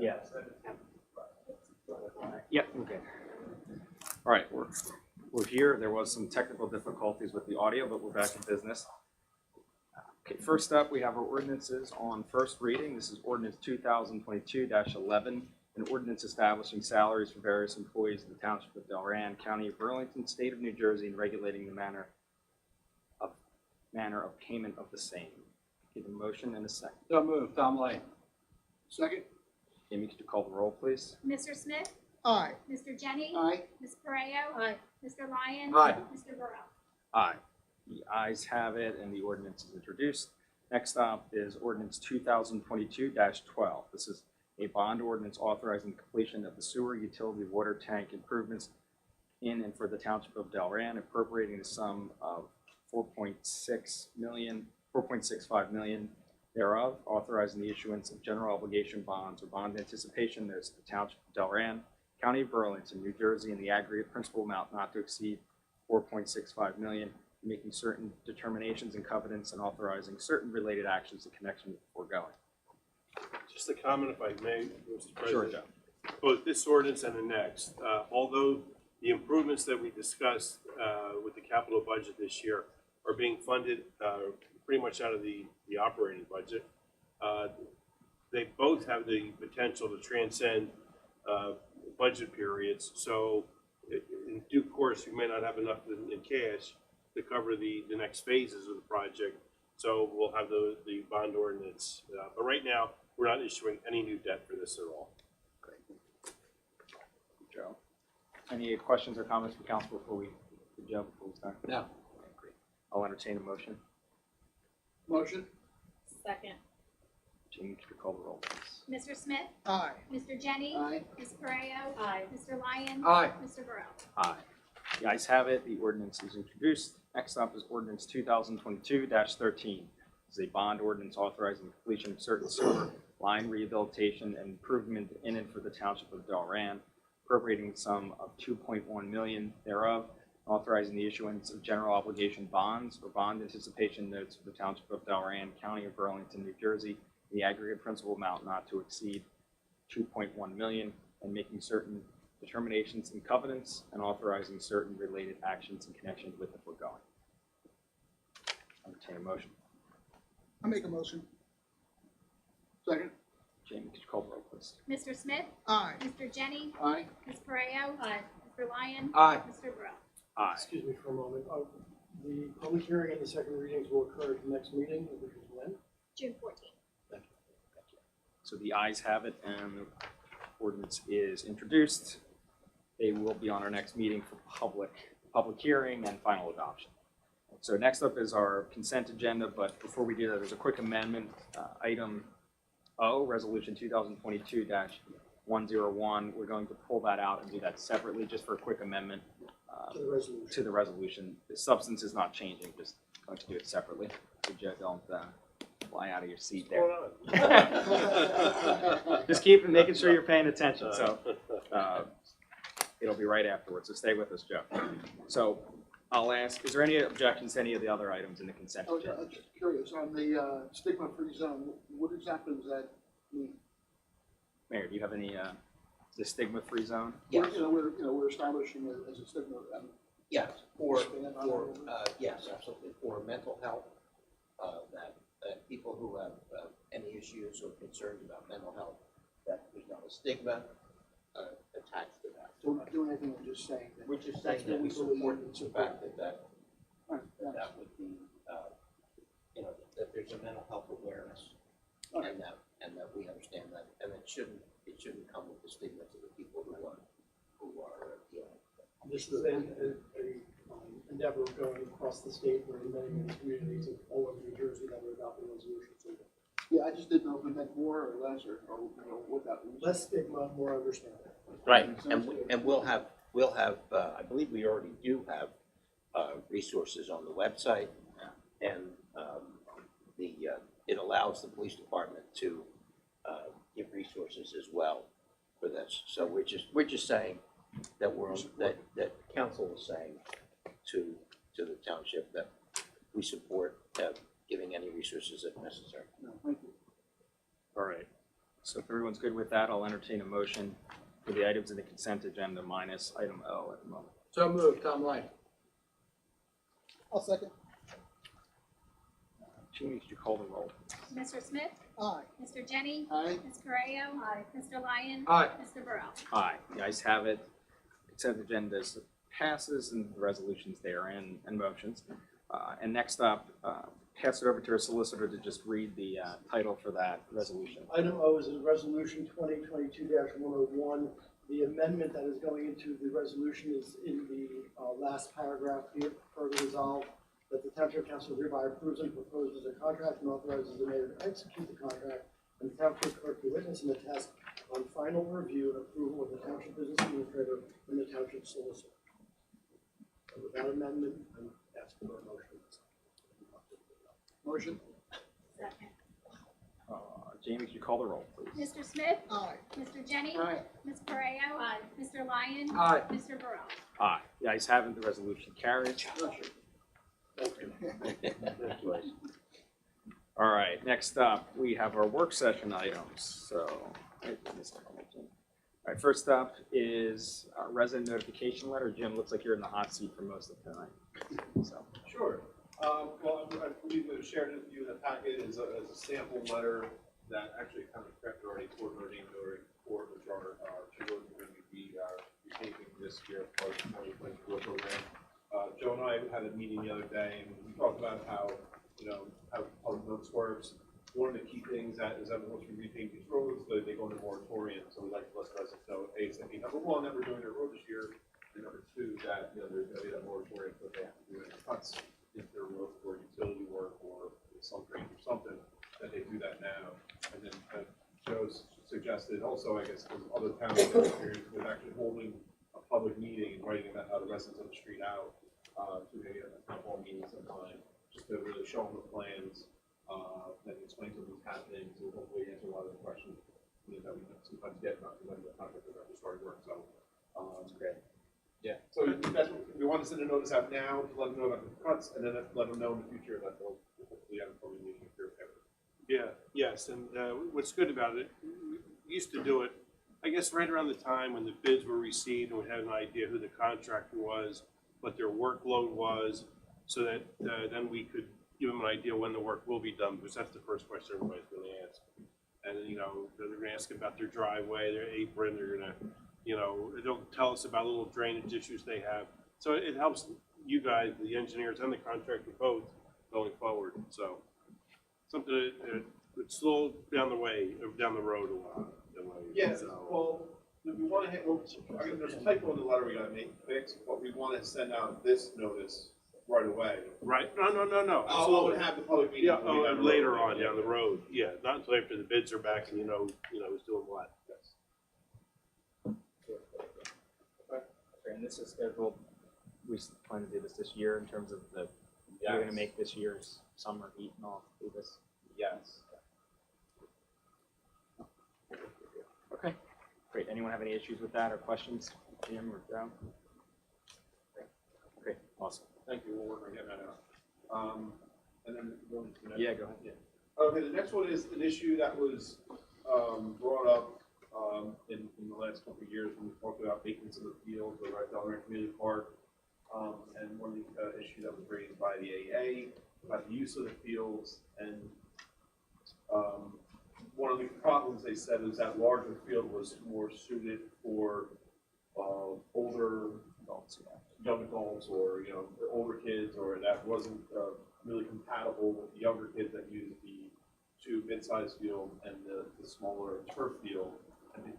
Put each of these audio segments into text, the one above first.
Yes. Yep, okay. All right, we're here. There was some technical difficulties with the audio, but we're back in business. Okay, first up, we have our ordinances on first reading. This is ordinance 2022-11, an ordinance establishing salaries for various employees of the Township of Delran, County of Burlington, State of New Jersey, and regulating the manner of payment of the same. Give a motion and a second. So moved. Tom Lane. Second. Amy, could you call the roll, please? Mr. Smith? Aye. Mr. Jenny? Aye. Ms. Pareo? Aye. Mr. Lyon? Aye. Mr. Burrell? Aye. The ayes have it, and the ordinance is introduced. Next up is ordinance 2022-12. This is a bond ordinance authorizing completion of the sewer utility water tank improvements in and for the Township of Delran, appropriating the sum of $4.65 million thereof, authorizing the issuance of general obligation bonds or bond anticipation notes to the Township of Delran, County of Burlington, New Jersey, in the aggregate principal amount not to exceed $4.65 million, making certain determinations and covenants and authorizing certain related actions in connection with the foregoing. Just a comment, if I may, Mr. Sure, President. Joe. Both this ordinance and the next, although the improvements that we discussed with the capital budget this year are being funded pretty much out of the operating budget, they both have the potential to transcend budget periods. So in due course, you may not have enough in cash to cover the next phases of the project. So we'll have the bond ordinance. But right now, we're not issuing any new debt for this at all. Great. Joe. Any questions or comments from council before we start? No. Okay, great. I'll entertain a motion. Motion. Second. Jamie, could you call the roll, please? Mr. Smith? Aye. Mr. Jenny? Aye. Ms. Pareo? Aye. Mr. Lyon? Aye. Mr. Burrell? Aye. The ayes have it. The ordinance is introduced. Next up is ordinance 2022-13. This is a bond ordinance authorizing the completion of certain sewer line rehabilitation and improvement in and for the Township of Delran, appropriating the sum of $2.1 million thereof, authorizing the issuance of general obligation bonds or bond anticipation notes for the Township of Delran, County of Burlington, New Jersey, the aggregate principal amount not to exceed $2.1 million, and making certain determinations and covenants, and authorizing certain related actions in connection with the foregoing. Entertain a motion. I make a motion. Second. Jamie, could you call the roll, please? Mr. Smith? Aye. Mr. Jenny? Aye. Ms. Pareo? Aye. Mr. Lyon? Aye. Mr. Burrell? Aye. Excuse me for a moment. The public hearing and the second readings will occur at the next meeting, which is when? June 14th. So the ayes have it, and the ordinance is introduced. They will be on our next meeting for public hearing and final adoption. So next up is our consent agenda, but before we do that, there's a quick amendment. Item O, Resolution 2022-101. We're going to pull that out and do that separately, just for a quick amendment To the resolution. to the resolution. The substance is not changing, just going to do it separately. So Joe, don't fly out of your seat there. Just making sure you're paying attention. So it'll be right afterwards. So stay with us, Joe. So I'll ask, is there any objections to any of the other items in the consent I was agenda? just curious, on the stigma-free zone, what exactly does that mean? Mayor, do you have any, the stigma-free zone? Yes. We're establishing it as a stigma. Yes, for, Expand on that a little bit? yes, absolutely, for mental health, that people who have any issues or concerns about mental health, that there's not a stigma attached to that. So we're not doing anything, we're just saying that. We're just saying that we support the fact that that would be, that there's a mental health awareness, and that we understand that, and it shouldn't come with the stigma to the people who are dealing. This is an endeavor going across the state. We're in many communities all over New Jersey that are adopting resolutions. Yeah, I just didn't know if it meant more or less, or what that means. Less stigma, more understanding. Right, and we'll have, I believe we already do have resources on the website, and it allows the police department to give resources as well for this. So we're just saying that that council is saying to the township that we support giving any resources if necessary. No, thank you. All right. so if everyone's good with that, I'll entertain a motion for the items in the consent agenda minus item L at the moment. So moved, Tom Lane. I'll second. Jeannie, could you call the roll? Mr. Smith? Aye. Mr. Jenny? Aye. Ms. Correa? Aye. Mr. Lyon? Aye. Mr. Burrell? Aye, the ayes have it. Consent agenda passes and the resolutions therein and motions. And next up, pass it over to our solicitor to just read the title for that resolution. Item O is Resolution 2022-101. The amendment that is going into the resolution is in the last paragraph here. Further resolved that the Township Council hereby approves and proposes a contract and authorizes the mayor to execute the contract, and the Township Clerk to witness and attest on final review and approval of the Township Business Administrator and the Township Solicitor. So with that amendment, I'm asking for a motion. Motion. Second. Jamie, could you call the roll, please? Mr. Smith? Aye. Mr. Jenny? Aye. Ms. Correa? Aye. Mr. Lyon? Aye. Mr. Burrell? Aye, the ayes have it, the resolution carries. All right, next up, we have our work session items, so. All right, first up is our resident notification letter. Jim, looks like you're in the hot seat for most of tonight, so. Sure. Well, I believe we've shared with you in the packet is a sample letter that actually kind of corrected already for our name notary for which are two roads we're going to be receiving this year for the 2024 program. Joe and I had a meeting the other day, and we talked about how, how public notice works. One of the key things is that once we repaint these roads, they go into moratorium. So we like to let residents know, A, it's thinking, number one, that we're doing their road this year, and number two, that, there's going to be that moratorium, so they have to do any cuts if their road for utility work or some drainage or something, that they do that now. And then Joe suggested also, I guess, because other towns have experience with actually holding a public meeting and writing the residents on the street out to maybe a town hall meeting sometime, just to really show them the plans and explain to them what's happening, so hopefully answer a lot of the questions that we sometimes get about when the contractors actually started work. So it's great. Yeah, so that's what we want to send a notice out now to let them know about the cuts, and then let them know in the future that they'll hopefully have a public meeting here. Yeah, yes, and what's good about it, we used to do it, I guess, right around the time when the bids were received and we had an idea who the contractor was, what their workload was, so that then we could give them an idea when the work will be done, because that's the first question everybody's going to ask. And then, they're going to ask about their driveway, their apron, they're going to, they'll tell us about little drainage issues they have. So it helps you guys, the engineers and the contractor both going forward. So something that would slow down the road a lot. Yeah, well, we want to there's a typo in the letter we got to make fix, but we want to send out this notice right away. Right, no. Oh, we'll have the public meeting. Yeah, later on down the road. Yeah, not until after the bids are back and who's doing what. Yes. Okay, and this is scheduled, we plan to do this year in terms of you're gonna make this year's summer heat and all, do this? Yes. Okay, great. Anyone have any issues with that or questions, Jim or Joe? Great, awesome. Thank you. We'll work on getting that out. And then going to the next. Yeah, go ahead. Yeah. Okay, the next one is an issue that was brought up in the last couple of years when we talked about maintenance of the fields over at Delaware Community Park. And one of the issue that was raised by the AA about the use of the fields, and one of the problems they said is that larger field was more suited for older adults, young adults, or older kids, or that wasn't really compatible with the younger kids that use the two mid-sized field and the smaller turf field. And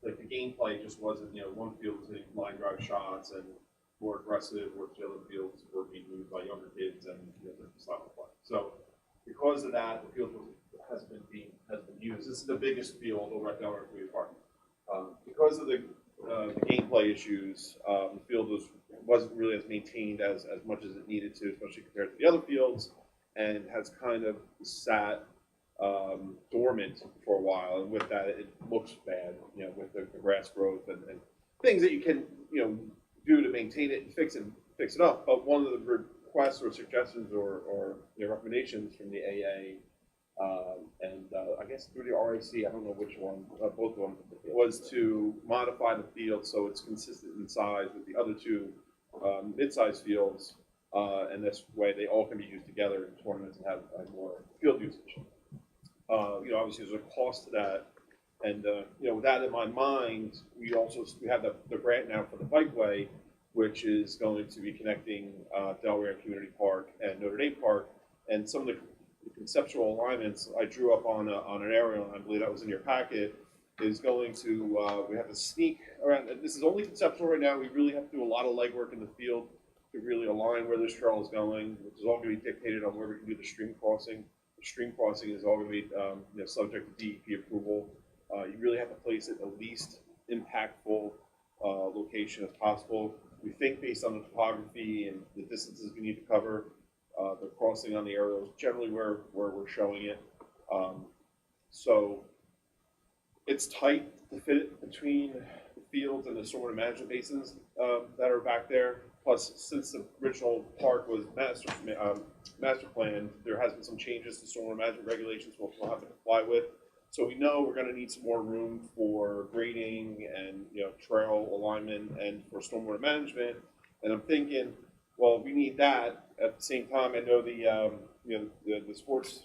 like the gameplay just wasn't, one field was hitting line drive shots and more aggressive, where the other fields were being used by younger kids and different style of play. So because of that, the field has been used. This is the biggest field over at Delaware Community Park. Because of the gameplay issues, the field wasn't really as maintained as much as it needed to, especially compared to the other fields, and has kind of sat dormant for a while. And with that, it looks bad, with the grass growth and things that you can, do to maintain it and fix it up. But one of the requests or suggestions or recommendations from the AA I guess through the RAC, I don't know which one, both of them, was to modify the field so it's consistent in size with the other two mid-sized fields, and this way they all can be used together in tournaments and have more field usage. Obviously there's a cost to that, and with that in my mind, we have the grant now for the bikeway, which is going to be connecting Delaware Community Park and Notre Dame Park, and some of the conceptual alignments I drew up on an aerial, and I believe that was in your packet, is going to, we have to sneak around. This is only conceptual right now. We really have to do a lot of legwork in the field to really align where this trail is going, which is all going to be dictated on where we can do the stream crossing. The stream crossing is all going to be subject to DEP approval. You really have to place it in the least impactful location as possible. We think based on the topography and the distances we need to cover, the crossing on the aerial is generally where we're showing it. So it's tight to fit it between the fields and the stormwater management basins that are back there. Plus, since the original park was master planned, there has been some changes to stormwater management regulations we'll have to comply with. So we know we're going to need some more room for grading and trail alignment and for stormwater management. And I'm thinking, well, we need that at the same time. I know the sports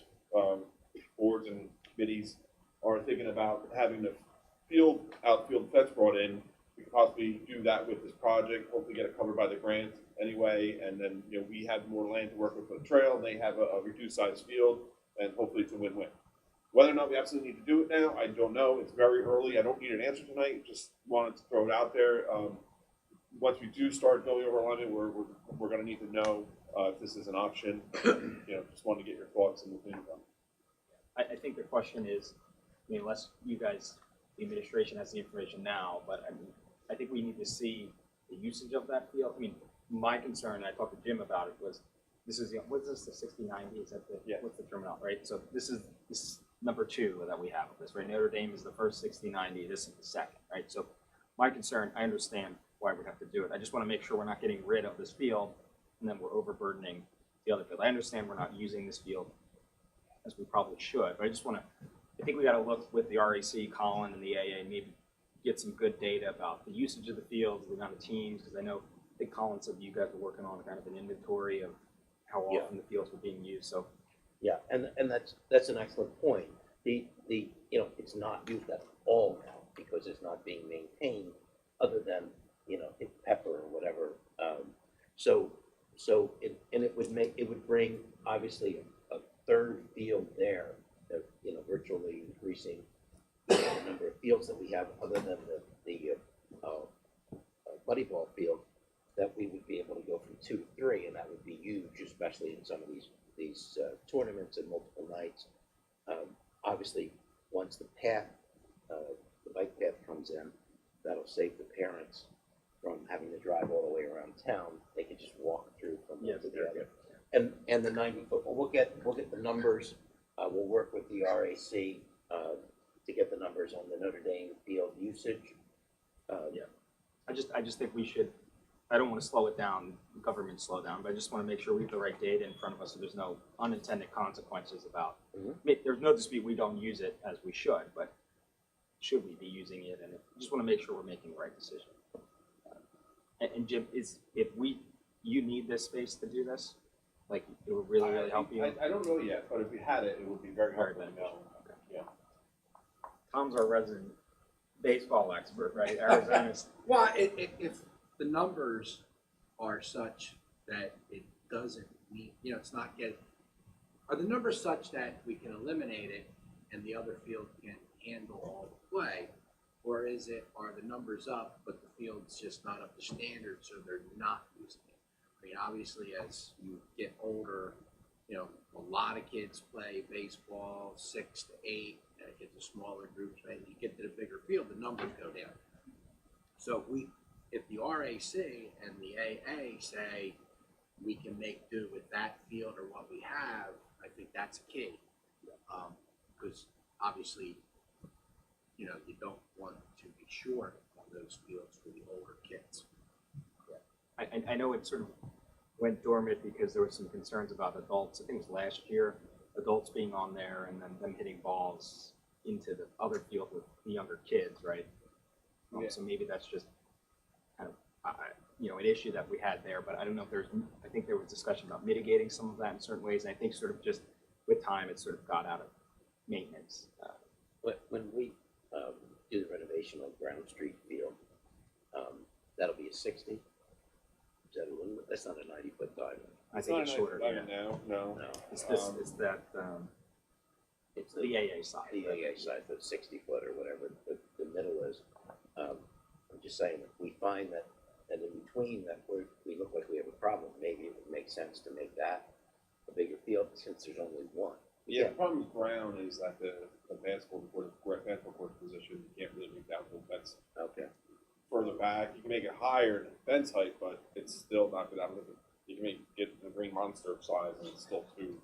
boards and committees are thinking about having the outfield fence brought in. We could possibly do that with this project. Hopefully, get it covered by the grant anyway, and then we have more land to work with for the trail. And they have a reduced size field, and hopefully it's a win-win. Whether or not we absolutely need to do it now, I don't know. It's very early. I don't need an answer tonight. Just wanted to throw it out there. Once we do start going over alignment, we're going to need to know if this is an option. Just wanted to get your thoughts and opinions on it. I think the question is, unless you guys, the administration has the information now, but I think we need to see the usage of that field. My concern, I talked to Jim about it, was this is what's this, the 60-90? Is that what's the terminal, right? So this is number 2 that we have of this, right? Notre Dame is the first 60-90, this is the second, right? So my concern, I understand why we have to do it. I just want to make sure we're not getting rid of this field and then we're overburdening the other field. I understand we're not using this field as we probably should, but I think we got to look with the RAC, Colin, and the AA, and maybe get some good data about the usage of the fields, the amount of teams, because I think Colin said you guys are working on kind of an inventory of how often the fields were being used. So Yeah, and that's an excellent point. It's not used at all now because it's not being maintained, other than in pepper or whatever. It would bring obviously a third field there, virtually increasing the number of fields that we have, other than the buddy ball field, that we would be able to go from 2 to 3, and that would be huge, especially in some of these tournaments and multiple nights. Obviously, once the bike path comes in, that'll save the parents from having to drive all the way around town. They can just walk through from one to the other. And the 90-foot. We'll get the numbers. We'll work with the RAC to get the numbers on the Notre Dame field usage. I just think we should. I don't want to slow it down, government slow down, but I just want to make sure we have the right data in front of us so there's no unintended consequences about. There's no dispute we don't use it as we should, but should we be using it? And I just want to make sure we're making the right decision. And Jim, you need this space to do this? Like, it would really help you? I don't know yet, but if we had it, it would be very helpful to know. Yeah. Tom's our resident baseball expert, right? Arizona's. Well, if the numbers are such that it doesn't mean, it's not getting, are the numbers such that we can eliminate it and the other field can handle all the play? Or are the numbers up, but the field's just not up to standard, so they're not using it? Obviously, as you get older, a lot of kids play baseball, 6 to 8, and it gets to smaller groups, right? You get to the bigger field, the numbers go down. So if the RAC and the AA say we can make do with that field or what we have, I think that's a key. Because obviously, you don't want to be short on those fields for the older kids. I know it sort of went dormant because there were some concerns about adults. I think it was last year. adults being on there and then them hitting balls into the other field with the younger kids, right? Yeah. So maybe that's just kind of, an issue that we had there, but I don't know if I think there was discussion about mitigating some of that in certain ways, and I think sort of just with time, it sort of got out of maintenance. When we do the renovation on Brown Street Field, that'll be a 60. Is that a little, that's not a 90-foot diamond. I think it's shorter, yeah. No. No, It's this, it's that, it's the AA side. the AA side, the 60-foot or whatever the middle is. I'm just saying, if we find that in between that we look like we have a problem, maybe it would make sense to make that a bigger field since there's only one. Yeah, the problem with Brown is that the basketball court position, you can't really make that whole fence Okay. further back. You can make it higher than fence height, but it's still not good. You can get the green monster size and it's still too.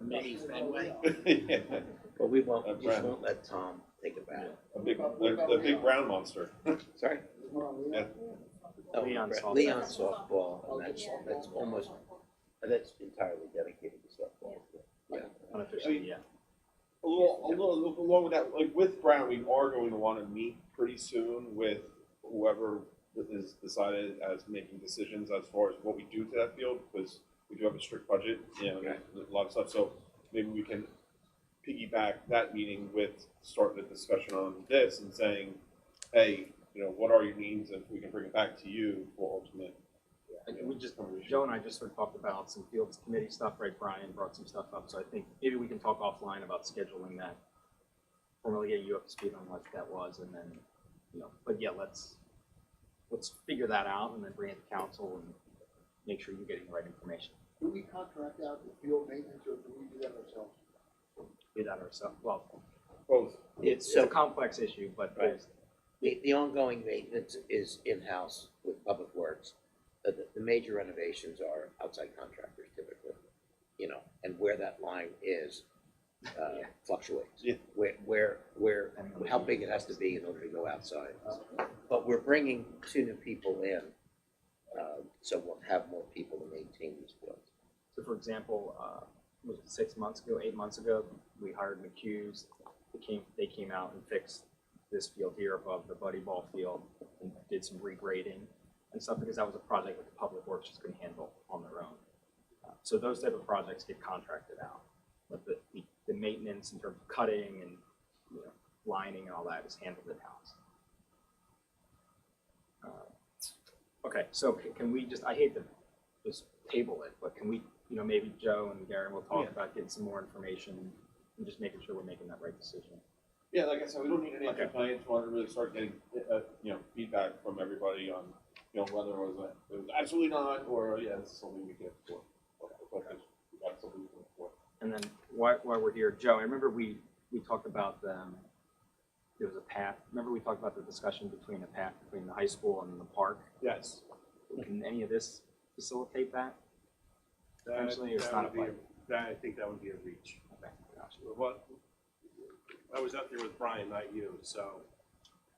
Mini Fenway. Yeah, Well, we won't, That's we just right. won't let Tom take it back. the big brown monster. Sorry? Yeah. Oh, Leon softball. Leon softball, and that's almost, that's entirely dedicated to softball. Yeah. Unofficially, yeah. A little along with that, like with Brown, we are going to want to meet pretty soon with whoever is decided as making decisions as far as what we do to that field, because we do have a strict budget, there's a lot of stuff, so maybe we can piggyback that meeting with starting a discussion on this and saying, hey, what are your needs, and we can bring it back to you for ultimate. We just, Joe and I just sort of talked about some fields committee stuff, right? Brian brought some stuff up, so I think maybe we can talk offline about scheduling that. Formally getting you up to speed on what that was, and then, but yeah, let's figure that out and then bring it to council and make sure you're getting the right information. Do we contract out the field maintenance or do we do that ourselves? Do that ourselves. Well, Both. it's a complex issue, but Right. there's, The ongoing maintenance is in-house with Public Works. The major renovations are outside contractors typically, and where that line is fluctuates. Yeah. Where, how big it has to be in order to go outside. But we're bringing 2 new people in, so we'll have more people to maintain these fields. so for example, was it 6 months ago, 8 months ago, we hired McHugh's. They came out and fixed this field here above the Buddy Ball field and did some regrading and stuff, because that was a project that the Public Works just couldn't handle on their own. So those type of projects get contracted out. But the maintenance in terms of cutting and lining and all that is handled in-house. Okay, so can we just, I hate to just table it, but can we, maybe Joe and Gary will talk about getting some more information and just making sure we're making that right decision. Yeah, like I said, we don't need any extra time. Just want to really start getting, feedback from everybody on, whether it was absolutely not, or this is something we can afford. Okay. We got something we can afford. And then while we're here, Joe, I remember we talked about there was a path. Remember we talked about the discussion between a path between the high school and the park? Yes. Can any of this facilitate that? Potentially, or it's That not would a be plan? I think that would be a reach. Okay, gotcha. What, I was out there with Brian, not you, so,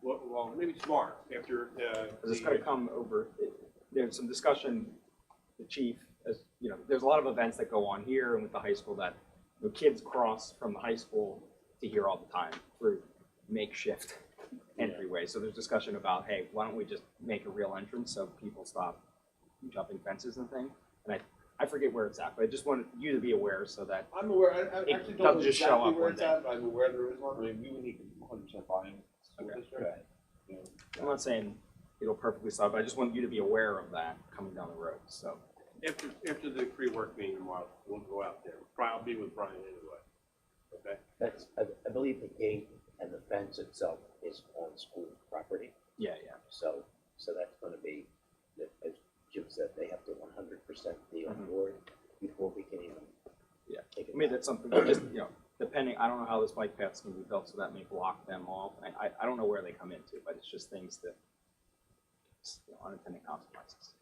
well, maybe tomorrow, after, Because it's going to come over, there's some discussion, the chief, there's a lot of events that go on here and with the high school that kids cross from the high school to here all the time through makeshift entryway. So there's discussion about, hey, why don't we just make a real entrance so people stop jumping fences and things? And I forget where it's at, but I just wanted you to be aware so that I'm aware, I It actually doesn't don't know just show exactly up where one it's day. at, but I'm aware there is one. I mean, we would need 100% buy-in. School Okay. district. I'm not saying it'll perfectly solve, but I just want you to be aware of that coming down the road. So after the pre-work meeting tomorrow, we'll go out there. I'll be with Brian anyway, okay? That's, I believe the gate and the fence itself is on school property, yeah. so that's gonna be, as Jim said, they have to 100% be on Mhm. board before we can even Yeah. take it. I mean, that's something that just, depending, I don't know how this bike path's gonna be built, so that may block them off. I don't know where they come into, but it's just things that, unintended consequences.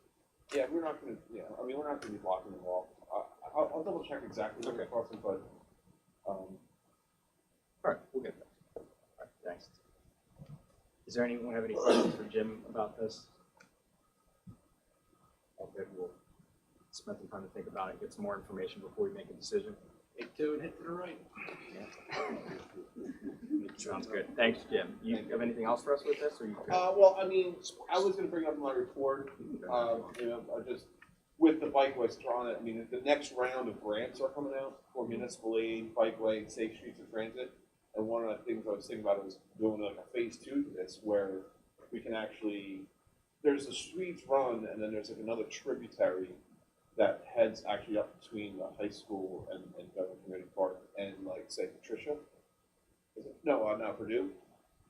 Yeah, we're not going to, we're not going to be blocking them all. I'll double check exactly where they're crossing, but, All right, we'll get there. All right, thanks. Is there anyone have any questions for Jim about this? Okay, we'll spend some time to think about it, get some more information before we make a decision. 52 and hit to the right. Sounds good. Thanks, Jim. You have anything else for us with this, or you? Well, I mean, I was gonna bring up in my report, you know, I just, with the bikeways on it, I mean, the next round of grants are coming out for municipal aid, bikeway, safe streets of transit. And one of the things I was thinking about was doing like a phase 2 to this, where we can actually, there's a streets run, and then there's like another tributary that heads actually up between the high school and Government Community Park and like, say, Patricia. Is it? No, not Purdue.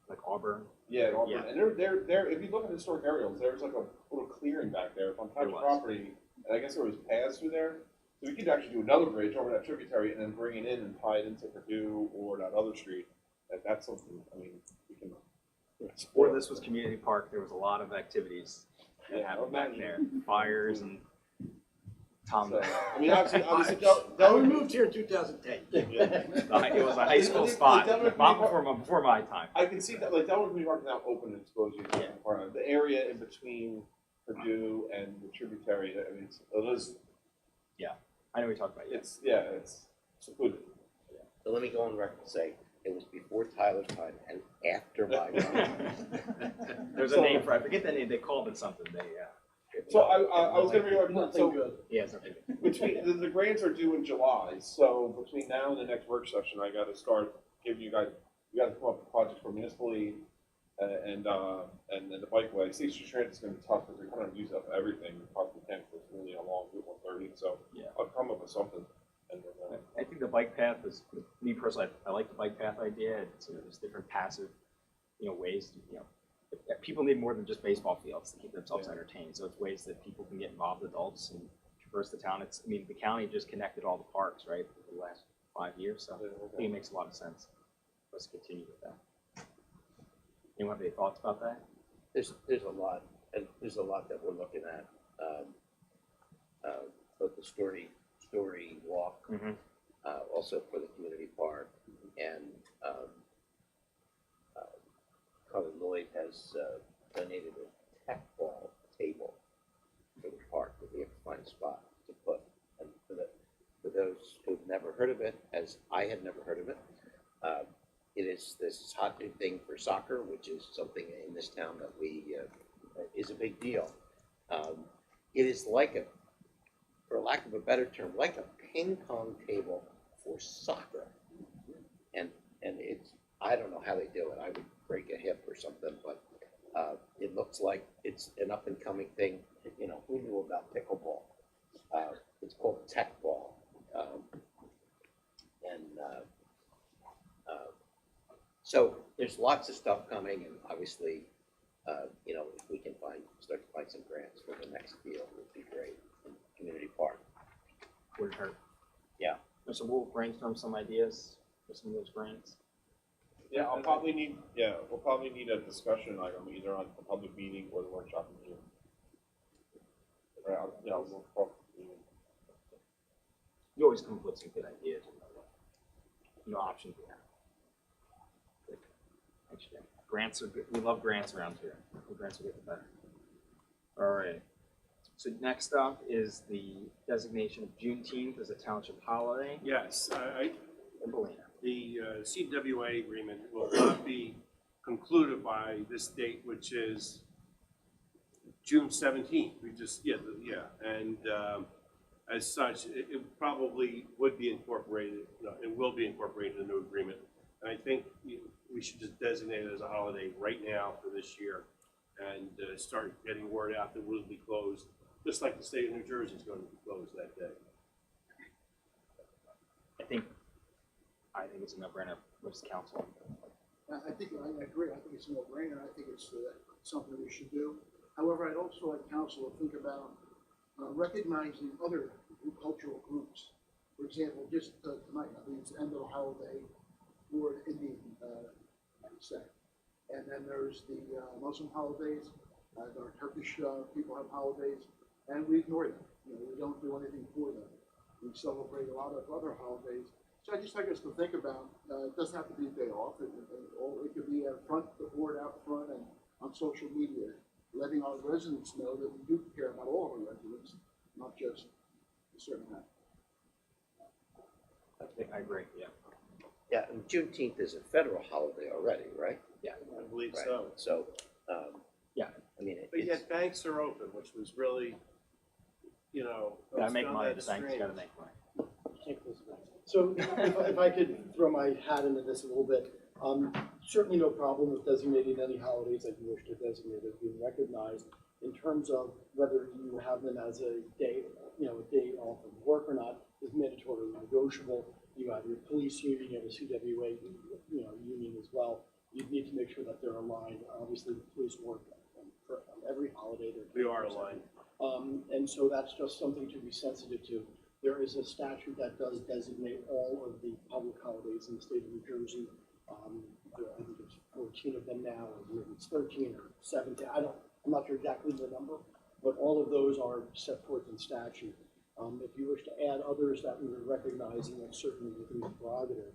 Like Auburn? Yeah, Auburn. Yeah. And they're, if you look at historic aerials, there's like a little clearing back there on private was. property, and I guess there was paths through there. So we could actually do another bridge over that tributary and then bring it in and tie it into Purdue or that other street. That's something, I mean, we can. Before this was community park, there was a lot of activities that Yeah, happened back there. imagine. Fires and Tom. So, I mean, obviously, I moved here in 2010. It was a high school spot, not before my time. I can see that, like, that would be hard now open and exposed use. Yeah. The area in between Purdue and the tributary, I mean, it is, I know we talked about it. it's secluded. So let me go on record and say, it was before Tyler's time and after my time. There's a name for it. I forget the name. They called it something. So I was gonna bring up, Nothing so good. Yeah, it's something. between, the grants are due in July, so between now and the next work session, I gotta start giving you guys, you gotta come up with projects for municipal aid, and then the bikeway. Safe Street Transit's gonna be tough, because we kind of use up everything, we possibly can, because it's really a long Route 130, so Yeah. I'll come up with something. And then, I think the bike path is, me personally, I like the bike path idea. It's, there's different passive, ways, people need more than just baseball fields to keep themselves entertained. So it's ways that people can get involved, adults, and traverse the town. The county just connected all the parks, right, for the last 5 years. So I think it makes a lot of sense. Let's continue with that. Anyone have any thoughts about that? There's a lot, and there's a lot that we're looking at. Both the story walk, also for the community park, and Carly Lloyd has donated a tech ball table for the park that we have to find a spot to put. And for those who've never heard of it, as I had never heard of it, it is this hot new thing for soccer, which is something in this town that is a big deal. It is like for lack of a better term, like a ping pong table for soccer. And it's, I don't know how they do it. I would break a hip or something, but it looks like it's an up and coming thing. Who knew about pickleball? It's called tech ball. So there's lots of stuff coming, and obviously, if we can start to find some grants for the next deal, it would be great. Community park. Wouldn't hurt. Yeah. So we'll brainstorm some ideas for some of those grants. yeah, we'll probably need a discussion item either on the public meeting or the workshop in June. We'll talk. You always come up with some good ideas. Options we have. Good. Thanks, Jim. Grants are good. We love grants around here. The grants will get the better. All right. So next up is the designation of Juneteenth as a township holiday. Yes, Evelina. the CWA agreement will not be concluded by this date, which is June 17th. We just, and as such, it probably would be incorporated, it will be incorporated in the new agreement. And I think we should just designate it as a holiday right now for this year and start getting word out that we'll be closed, just like the state of New Jersey is going to be closed that day. I think it's a no-brainer. What's the council? I agree. I think it's a no-brainer. I think it's something we should do. However, I'd also like council to think about recognizing other cultural groups. For example, just tonight, I think it's the end of the holiday for Indian sect. And then there's the Muslim holidays. Our Turkish people have holidays, and we ignore them. We don't do anything for them. We celebrate a lot of other holidays. So I just like us to think about, it doesn't have to be a day off, it could be the board out front and on social media, letting our residents know that we do care about all of our residents, not just a certain amount. I agree, yeah. Yeah, and Juneteenth is a federal holiday already, right? I believe Right. so. So, Yeah. I mean, But it's, yet banks are open, which was really, I Gotta was make found money, that the bank's strange. gotta make money. So if I could throw my hat into this a little bit, certainly no problem with designating any holidays that you wish to designate as being recognized. In terms of whether you have them as a day, a day off of work or not is mandatory negotiable. You have your police union, you have a CWA, union as well. You need to make sure that they're aligned. Obviously, the police work on every holiday. We are aligned. And so that's just something to be sensitive to. There is a statute that does designate all of the public holidays in the state of New Jersey. I think it's 14 of them now, or maybe it's 13 or 17. I'm not sure exactly the number, but all of those are set forth in statute. If you wish to add others that we would recognize, and that's certainly within the prerogative,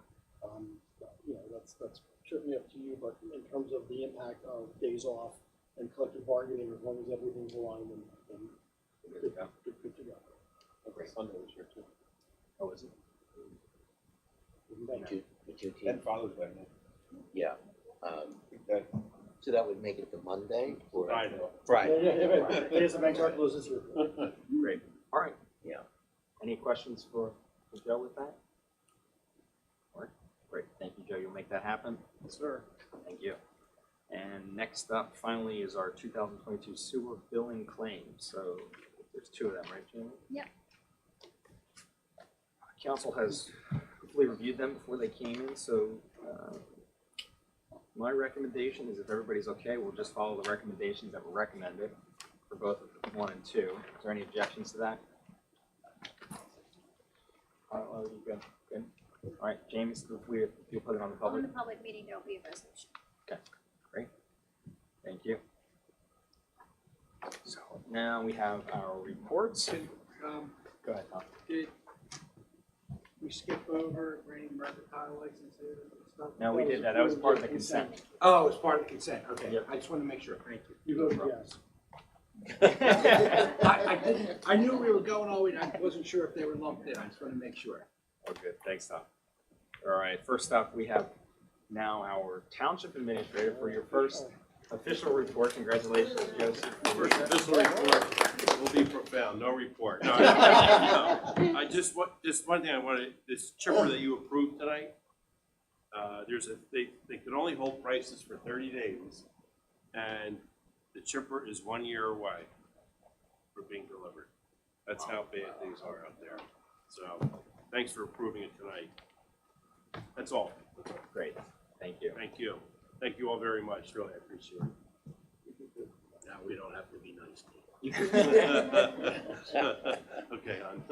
that's certainly up to you. But in terms of the impact of days off and collective bargaining, as long as everything's aligned, then good to go. okay. Sunday was here too. Oh, is it? Juneteenth, Father's Day. yeah. So that would make it the Monday or? Friday. Friday. I guess the banks are closed this year. Great. All right. Yeah. Any questions for Joe with that? All right. Great. Thank you, Joe. You'll make that happen. Yes, sir. Thank you. And next up, finally, is our 2022 sewer billing claims. So there's two of them, right, Jamie? Yep. Council has hopefully reviewed them before they came in, so my recommendation is if everybody's okay, we'll just follow the recommendations that were recommended for both 1 and 2. Is there any objections to that? All right, you good? Good. All right, James, you'll put it on the On public? the public meeting, there'll be a resolution. Great. Thank you. So now we have our reports. Go ahead, Tom. Did we skip over granting mercantile licenses and stuff? No, we did that. That was part of the consent. Oh, it's part of the consent, okay. Yep. I just want to make sure, thank you. You voted yes. I knew we were going all the way, I wasn't sure if they were lumped in, I just want to make sure. Oh, good. Thanks, Tom. All right, first up, we have now our Township Administrator for your first official report. Congratulations, Joseph. First official report will be profound, no report. No, I just one thing I wanted, this chipper that you approved tonight, they can only hold prices for 30 days, and the chipper is 1 year away from being delivered. That's how bad things are out there. So, thanks for approving it tonight. That's all. Great. Thank you. Thank you. Thank you all very much. Really, I appreciate it. Now we don't have to be nice to you. Okay, hon.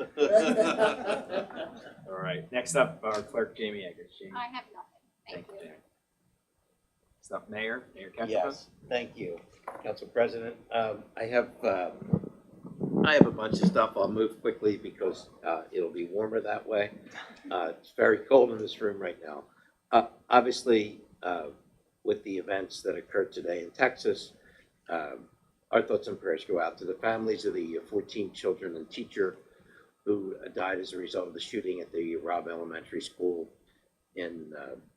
All right, next up, our clerk, Jamie Eggers. Jamie. I have nothing. Thank you. Jamie. Next up, Mayor Ketchum. Yes, thank you, Council President. I have a bunch of stuff. I'll move quickly because it'll be warmer that way. It's very cold in this room right now. Obviously, with the events that occurred today in Texas, our thoughts and prayers go out to the families of the 14 children and teacher who died as a result of the shooting at the Robb Elementary School in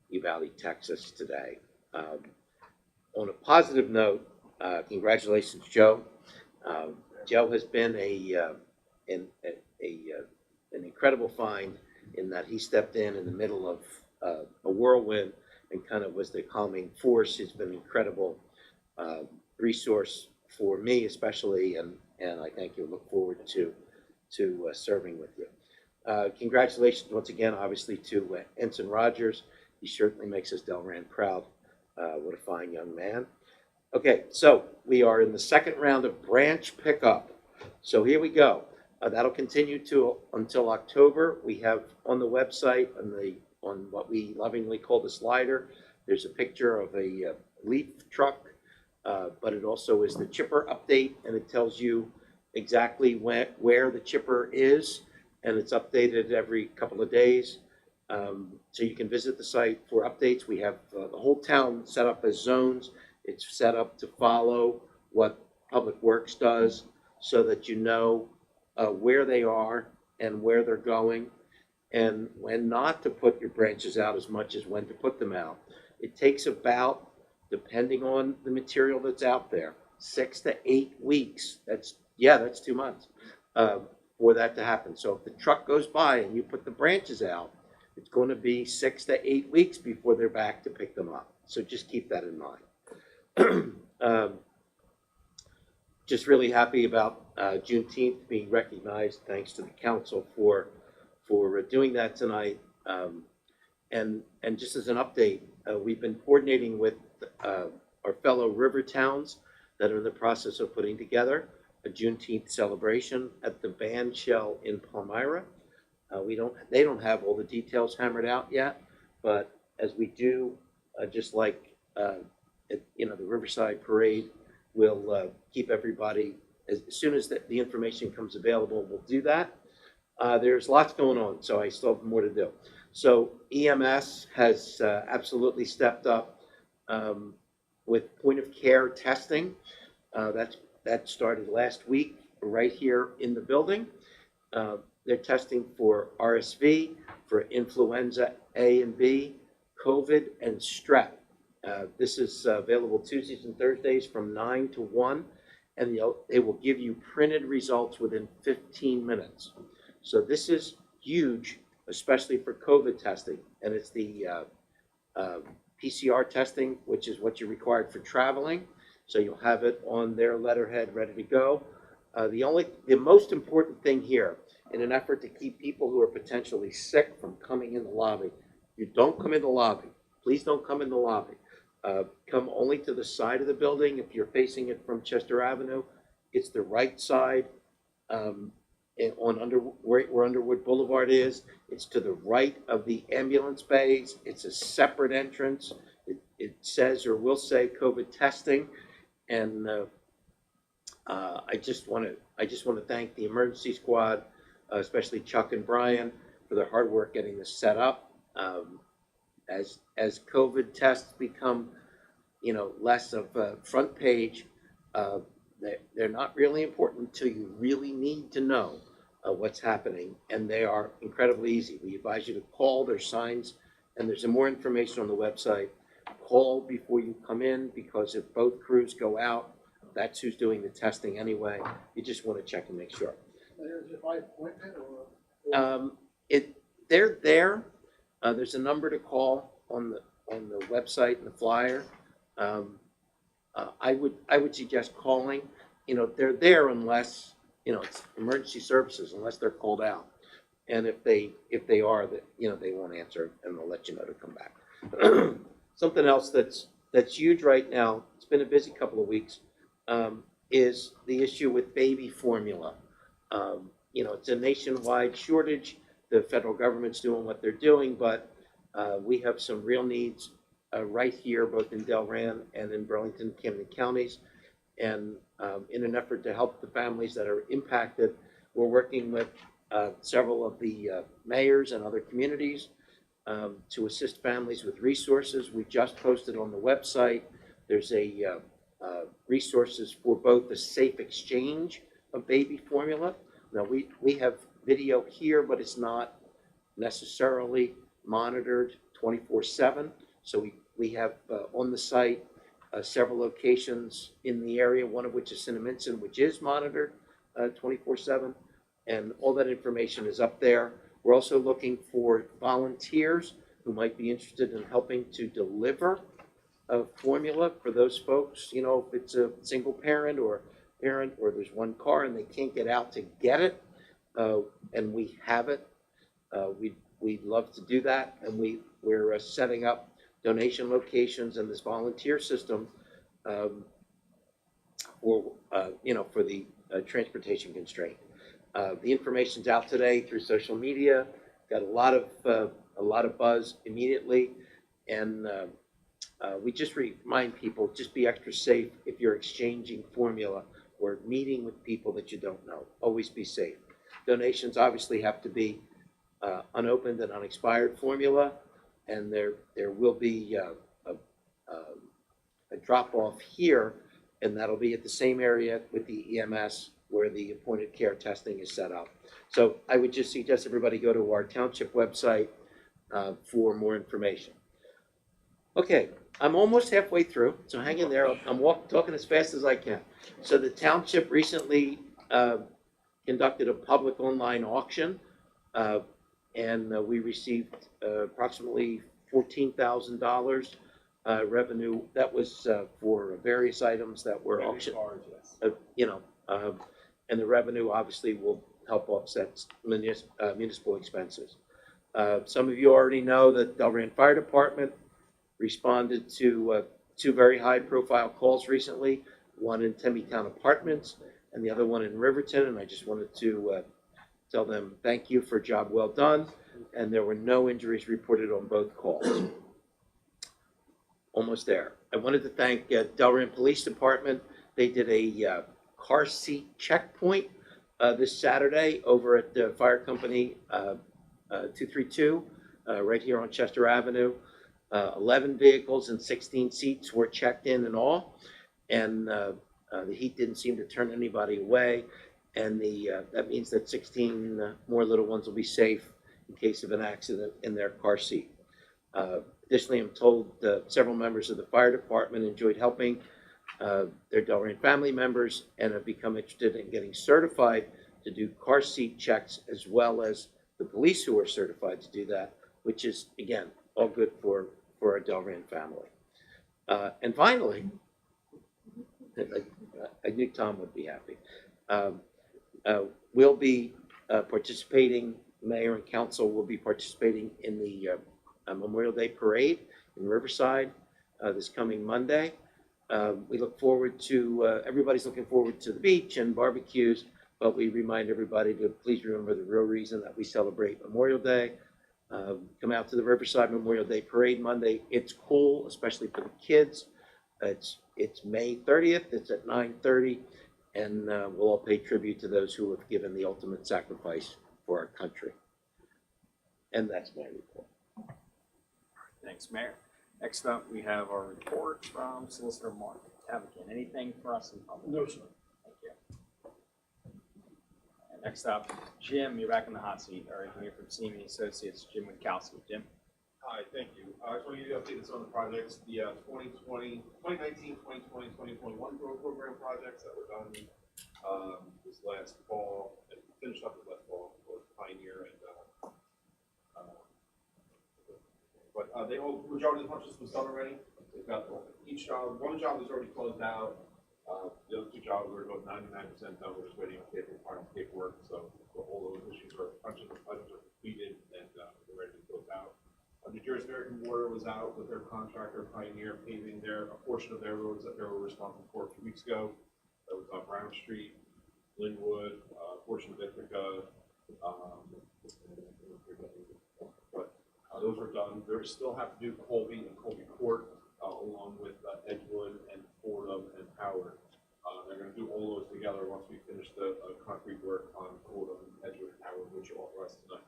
Uvalde, Texas today. On a positive note, congratulations, Joe. Joe has been an incredible find in that he stepped in the middle of a whirlwind and kind of was the calming force. He's been an incredible resource for me, especially, and I thank you. Look forward to serving with you. Congratulations once again, obviously, to Ensign Rogers. He certainly makes us Delran proud. What a fine young man. Okay, so we are in the second round of branch pickup. So here we go. That'll continue until October. We have on the website on what we lovingly call the slider, there's a picture of a leaf truck, but it also is the chipper update, and it tells you exactly where the chipper is, and it's updated every couple of days. So you can visit the site for updates. We have the whole town set up as zones. It's set up to follow what Public Works does so that you know where they are and where they're going. and when not to put your branches out as much as when to put them out. It takes about, depending on the material that's out there, 6 to 8 weeks. That's 2 months for that to happen. So if the truck goes by and you put the branches out, it's going to be 6 to 8 weeks before they're back to pick them up. So just keep that in mind. Just really happy about Juneteenth being recognized. Thanks to the council for doing that tonight. And just as an update, we've been coordinating with our fellow river towns that are in the process of putting together a Juneteenth celebration at the band shell in Palmyra. They don't have all the details hammered out yet, but as we do, just like the Riverside Parade, we'll keep everybody, as soon as the information comes available, we'll do that. There's lots going on, so I still have more to do. So EMS has absolutely stepped up with point of care testing. That started last week right here in the building. They're testing for RSV, for influenza A and B, COVID, and strep. This is available Tuesdays and Thursdays from 9 to 1, and they will give you printed results within 15 minutes. So this is huge, especially for COVID testing, and it's the PCR testing, which is what you're required for traveling. So you'll have it on their letterhead ready to go. The most important thing here, in an effort to keep people who are potentially sick from coming in the lobby, you don't come in the lobby. Please don't come in the lobby. Come only to the side of the building. If you're facing it from Chester Avenue, it's the right side where Underwood Boulevard is. It's to the right of the ambulance bays. It's a separate entrance. It says or will say COVID testing. And I just want to thank the emergency squad, especially Chuck and Brian, for their hard work getting this set up. As COVID tests become, less of a front page, they're not really important until you really need to know what's happening, and they are incredibly easy. We advise you to call. There's signs, and there's more information on the website. Call before you come in, because if both crews go out, that's who's doing the testing anyway. You just want to check and make sure. Is it by appointment or? They're there. There's a number to call on the website and the flyer. I would suggest calling. They're there unless it's emergency services, unless they're called out. And if they are, that they won't answer, and they'll let you know to come back. Something else that's huge right now, it's been a busy couple of weeks, is the issue with baby formula. It's a nationwide shortage. The federal government's doing what they're doing, but we have some real needs right here, both in Delran and in Burlington, Camden counties. And in an effort to help the families that are impacted, we're working with several of the mayors and other communities to assist families with resources. We just posted on the website. There's a resources for both the safe exchange of baby formula. Now we have video here, but it's not necessarily monitored 24/7. So we have on the site several locations in the area, one of which is Cinnaminson, which is monitored 24/7, and all that information is up there. We're also looking for volunteers who might be interested in helping to deliver a formula for those folks. If it's a single parent or there's one car and they can't get out to get it, and we have it, we'd love to do that. And we're setting up donation locations in this volunteer system for the transportation constraint. The information's out today through social media. Got a lot of buzz immediately, and we just remind people, just be extra safe if you're exchanging formula or meeting with people that you don't know. Always be safe. Donations obviously have to be unopened and unexpired formula, and there will be a drop off here, and that'll be at the same area with the EMS where the appointed care testing is set up. So I would just suggest everybody go to our township website for more information. Okay, I'm almost halfway through, so hang in there. I'm talking as fast as I can. So the township recently conducted a public online auction, and we received approximately $14,000 revenue. That was for various items that were auctioned. And the revenue obviously will help offset municipal expenses. Some of you already know that Delran Fire Department responded to two very high-profile calls recently, one in Town Apartments and the other one in Riverton, and I just wanted to tell them thank you for a job well done, and there were no injuries reported on both calls. Almost there. I wanted to thank Delran Police Department. They did a car seat checkpoint this Saturday over at the Fire Company 232 right here on Chester Avenue. 11 vehicles and 16 seats were checked in and all, and the heat didn't seem to turn anybody away, and that means that 16 more little ones will be safe in case of an accident in their car seat. Additionally, I'm told several members of the fire department enjoyed helping their Delran family members and have become interested in getting certified to do car seat checks, as well as the police who are certified to do that, which is, again, all good for our Delran family. And finally, I knew Tom would be happy. We'll be participating, Mayor and Council will be participating in the Memorial Day Parade in Riverside this coming Monday. We look forward to, everybody's looking forward to the beach and barbecues, but we remind everybody to please remember the real reason that we celebrate Memorial Day. Come out to the Riverside Memorial Day Parade Monday. It's cool, especially for the kids. It's May 30th. It's at 9:30, and we'll all pay tribute to those who have given the ultimate sacrifice for our country. And that's my report. Thanks, Mayor. Next up, we have our report from Solicitor Mark Tavican. Anything for us in public? No, sir. Thank you. And next up, Jim, you're back in the hot seat. All right, here from CME Associates, Jim Witkowski. Jim? Hi, thank you. I just want to give you an update on the projects, the 2019, 2020, 2021 road program projects that were done this last fall, and finished up this last fall for Pioneer and but they all, majority of the punches was done already. They've got each job, one job is already closed out. The other two jobs are about 99% done. We're just waiting on final paperwork. So all those issues are punches are completed and they're ready to close out. New Jersey American Water was out with their contractor Pioneer paving a portion of their roads that they were responsible for a few weeks ago. That was on Brown Street, Linwood, portion of Ithaca. Those are done. They still have to do Colby and Colby Court, along with Edgewood and Fordham and Howard. They're going to do all those together once we finish the concrete work on Fordham, Edgewood, and Howard, which are authorized tonight.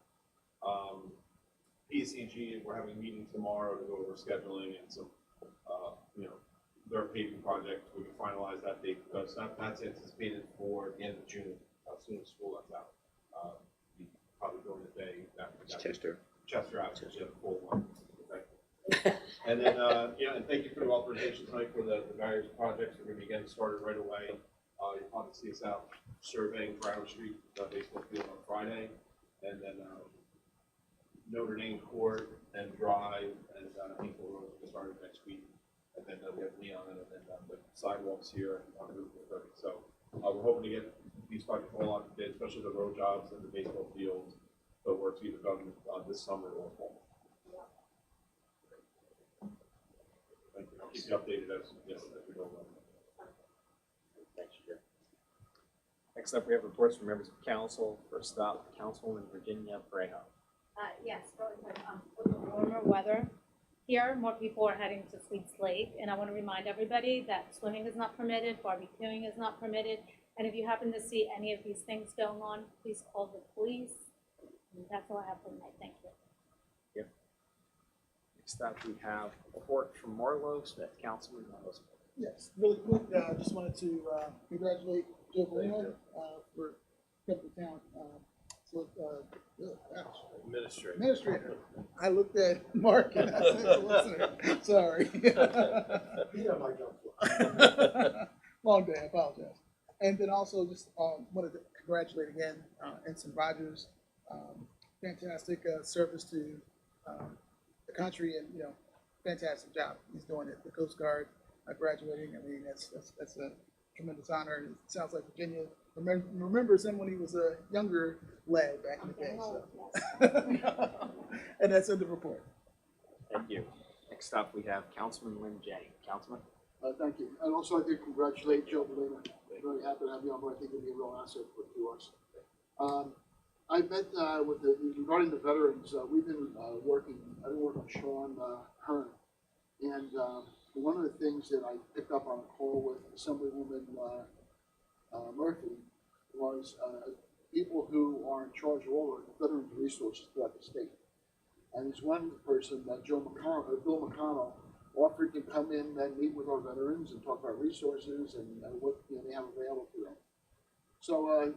PSEG, we're having a meeting tomorrow to go over scheduling and some, their paving project. We can finalize that date because that's anticipated for the end of June, as soon as school lets out. Probably during the day. Chester out, because you have a full one. Okay. And then, and thank you for the authorization tonight for the various projects. We're going to be getting started right away. You'll probably see us out surveying Brown Street baseball field on Friday, and then Notre Dame Court and Drive and Hinkle Road will get started next week. And then we have Leon and then the sidewalks here on Route 30. So we're hoping to get these projects all out today, especially the road jobs and the baseball fields. So work's either done this summer or fall. Thank you. I'll keep you updated as we go along. Thanks, Jim. Next up, we have reports from members of council. First up, Councilwoman Virginia Brejo. Yes, with the warmer weather here, more people are heading to Sweets Lake, and I want to remind everybody that swimming is not permitted, barbecuing is not permitted, and if you happen to see any of these things going on, please call the police. And that's all I have for tonight. Thank you. Yep. Next up, we have a report from Marlo Smith, Councilman Marlo Smith. Yes, really quick, just wanted to congratulate Joe Valino, for Pepper Town, Administrator. Administrator. I looked at Mark and I said, solicitor, sorry. You got my job. Long day, I apologize. And then also just wanted to congratulate again Ensign Rogers. Fantastic service to the country, and fantastic job he's doing at the Coast Guard, graduating. I mean, that's a tremendous honor. And it sounds like Virginia remembers him when he was a younger lad back in the day. So. And that's in the report. Thank you. Next up, we have Councilman Lynn Jay. Councilman? Thank you. And also I did congratulate Joe Valina. Very happy to have you on board. I think it'll be a real asset to us. I met regarding the veterans, we've been I've been working with Sean Hearn. And one of the things that I picked up on a call with Assemblywoman Murphy was people who are in charge of all the veterans resources throughout the state. And there's one person, Bill McConnell, offered to come in and meet with our veterans and talk about resources and what they have available to them. So,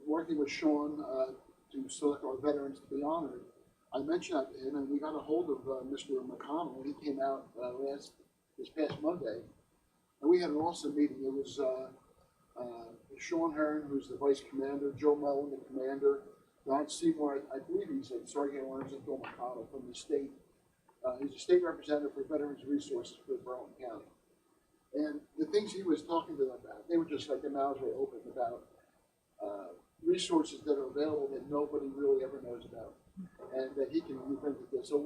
working with Sean to select our veterans to be honored, I mentioned that to him, and we got a hold of Mr. McConnell. He came out this past Monday, and we had an awesome meeting. It was Sean Hearn, who's the vice commander, Joe Mullen, the commander, Don Seymour, I believe he's a sergeant at arms, and Bill McConnell from the state. He's a state representative for Veterans Resources for Burlington County. And the things he was talking to them about, they were just like their mouths were open about resources that are available that nobody really ever knows about, and that he can bring to this. So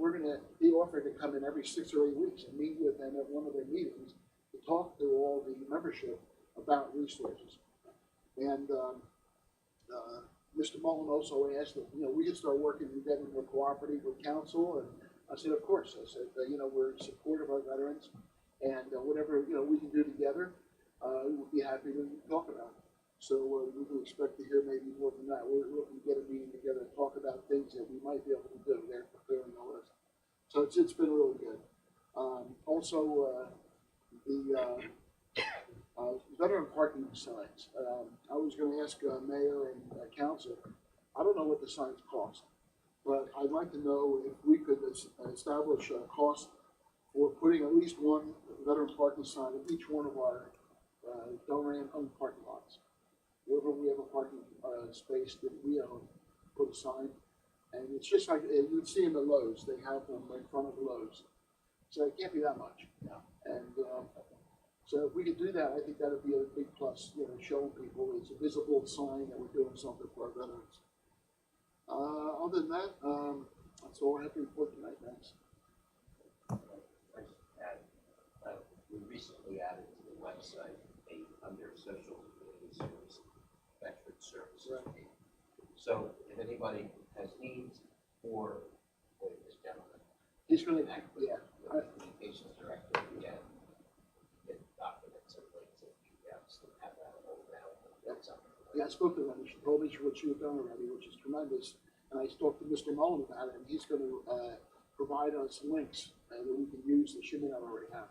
he offered to come in every 6 or 8 weeks and meet with them at one of their meetings to talk to all the membership about resources. And Mr. Mullen also asked if we could start working together more cooperative with council, and I said, of course. I said, we're in support of our veterans, and whatever we can do together, we'll be happy to talk about it. So we can expect to hear maybe more from that. We're looking to get a meeting together and talk about things that we might be able to do. They're preparing the list. So it's been really good. Also, the veteran parking signs. I was going to ask Mayor and Council, I don't know what the signs cost, but I'd like to know if we could establish a cost for putting at least one veteran parking sign in each one of our Delran-owned parking lots. Wherever we have a parking space that we own, put a sign. And it's just like you'd see in the Lowe's, they have them in front of the Lowe's. So it can't be that much. Yeah. And so if we could do that, I think that would be a big plus, showing people it's a visible sign that we're doing something for our veterans. Other than that, that's all I have to report tonight. Thanks. We recently added to the website under social community services, veteran services. Right. So if anybody has needs for this gentleman, he's going to, communications director, get documents and links and PDFs and have that all available. Yeah, I spoke to her, and she told me what she had done already, which is tremendous. And I talked to Mr. Mullen about it, and he's going to provide us links that we can use that she may not already have.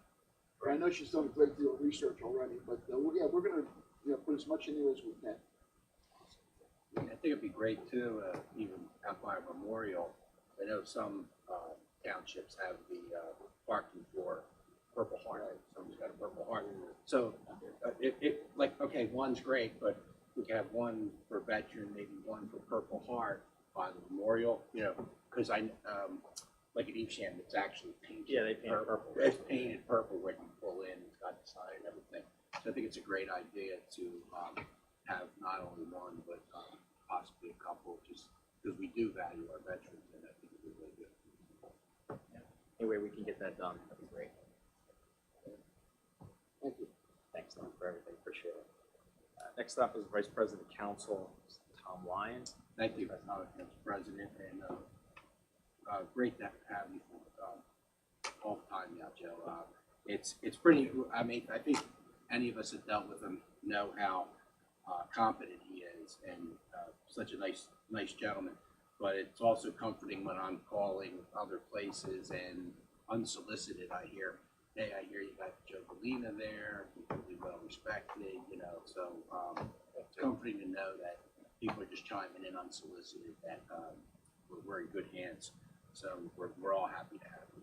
I know she's done a great deal of research already, but we're going to put as much in there as we can. I think it'd be great too, even out by a memorial. I know some townships have the parking for Purple Heart. Someone's got a Purple Heart. So okay, one's great, but we could have one for veteran, maybe one for Purple Heart by the memorial. Because like at Evesham, it's actually painted. Yeah, they paint purple. It's painted purple when you pull in. It's got the sign and everything. So I think it's a great idea to have not only one, but possibly a couple, just because we do value our veterans, and I think it'd be really good. Yeah. Any way we can get that done, that'd be great. Thank you. Thanks, Tom, for everything. Appreciate it. Next up is Vice President Council, Tom Lyon. Thank you, Mr. President, and great to have you all the time now, Joe. It's pretty. I mean, I think any of us that dealt with him know how competent he is, and such a nice gentleman. But it's also comforting when I'm calling other places and unsolicited, I hear, hey, I hear you got Joe Galena there, he's really well respected, so comforting to know that people are just chiming in unsolicited, that we're in good hands. So we're all happy to have you.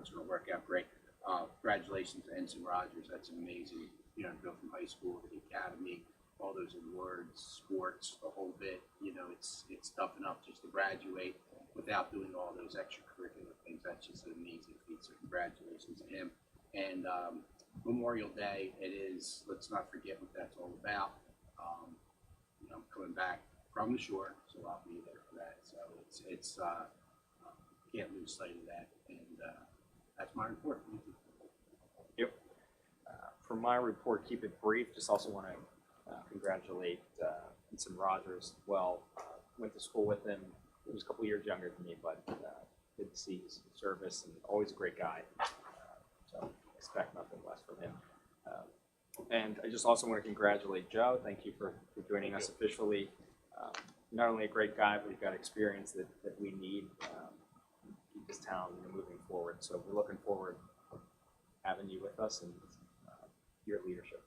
It's going to work out great. Congratulations to Ensign Rogers. That's amazing. You know, to go from high school to the academy, all those awards, sports, the whole bit. You know, it's tough enough just to graduate without doing all those extracurricular things. That's just an amazing feat. So congratulations to him. And Memorial Day, it is. Let's not forget what that's all about. You know, I'm coming back from the shore, so I'll be there for that. So it's can't lose sight of that. And that's my report. Thank you. Yep. For my report, keep it brief. Just also want to congratulate Ensign Rogers. Well, went to school with him. He was a couple years younger than me, but good to see his service and always a great guy. So expect nothing less from him. And I just also want to congratulate Joe. Thank you for joining us officially. Not only a great guy, but you've got experience that we need to keep this town moving forward. So we're looking forward to having you with us and your leadership.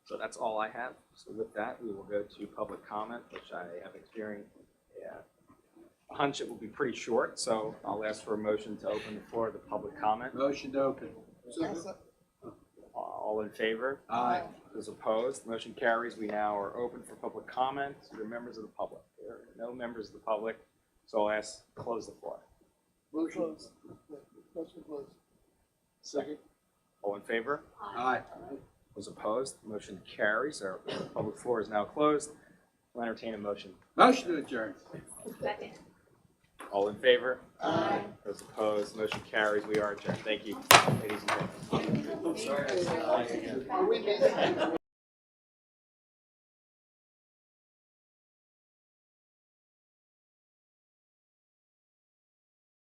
So that's all I have. So with that, we will go to public comment, which I have experienced. A hunch it will be pretty short, so I'll ask for a motion to open the floor to public comment. Motion to open. All in favor? Aye. Those opposed? Motion carries. We now are open for public comment. There are members of the public. There are no members of the public, so I'll ask to close the floor. Motion. Motion closed. Second. All in favor? Aye. Those opposed? Motion carries. Our public floor is now closed. We'll entertain a motion. Motion to adjourn. Second. All in favor? Aye. Those opposed? Motion carries. We are adjourned. Thank you, ladies and gentlemen. Are we